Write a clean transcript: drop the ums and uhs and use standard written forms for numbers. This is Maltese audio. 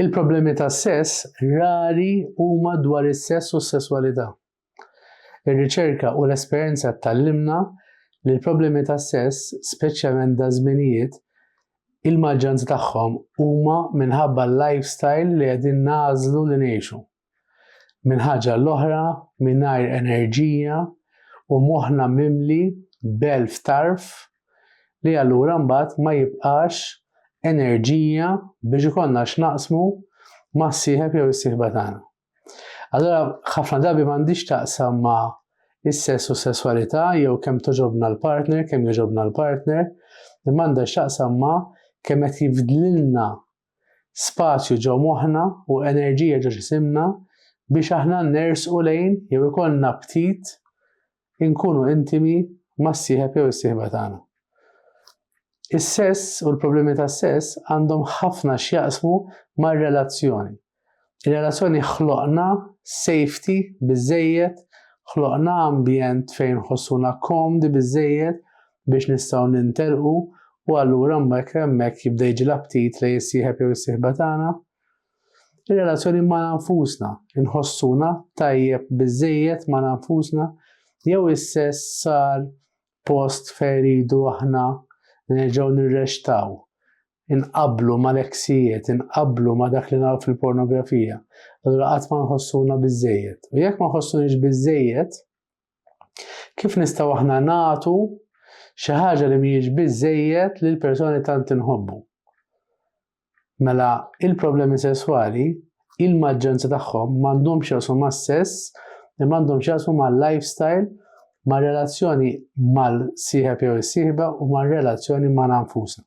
Il-problemi tas-sess rari huma dwar is-sess u s-sesswalità. Ir-riċerka u l-esperjenza tgħallimna li l-problemi tas-sess, speċjalment da żminijiet, il-maġġoranza tagħhom huma minħabba l-lifestyle li qegħdin nagħżlu li ngħixu. Minn ħaġa l-oħra mingħajr enerġija u moħħna mimli b'elf tarf li allura mbagħad ma jibqax enerġija biex ikollna x'naqsmu mas-sieħeb jew is-sieħba tagħna. Allura ħafna drabi m'għandix taqsam ma' is-sess u s-sesswalità jew kemm toġobna l-partner, kemm jogħġobna l-partner, imma għandha x'taqsam ma' kemm qed jifdlilna spazju ġew moħħna u enerġija ġew ġisimna biex aħna nersqu lejn jew ikollna aptit inkunu intimi mas-sieħeb jew is-sieħba tagħna. Is-sess u l-problemi tas-sess għandhom ħafna x'jaqsmu mar-relazzjoni. Ir-relazzjoni ħloqna safety biżżejjed, ħloqna ambjent fejn ħossuna komdi biżżejjed biex nistgħu nintelqu u allura mbagħad hemmhekk jibda jiġi l-aptit lejn is-sieħeb jew is-sieħba tagħna. Ir-relazzjoni ma' nfusna, inħossuna tajjeb biżżejjed ma' nfusna jew is-sess sar post fejn iridu aħna nerġgħu nirrextaw, inqabblu mal-eksijiet, inqabblu ma' dak li naraw fil-pornografija. Allura qatt ma nħossuna biżżejjed. U jekk ma nħossunix biżżejjed, kif nistgħu aħna nagħtu xi ħaġa li mhijiex biżżejjed lil persuni tant inħobbu? Mela il-problemi sesswali il-maġġoranza tagħhom m'għandhomx jaqsmu mas-sess, imma għandhom x'jaqsmu mal-lifestyle, ma' relazzjoni mal-sieħeb jew is-sieħba u ma' relazzjoni ma' nfusna.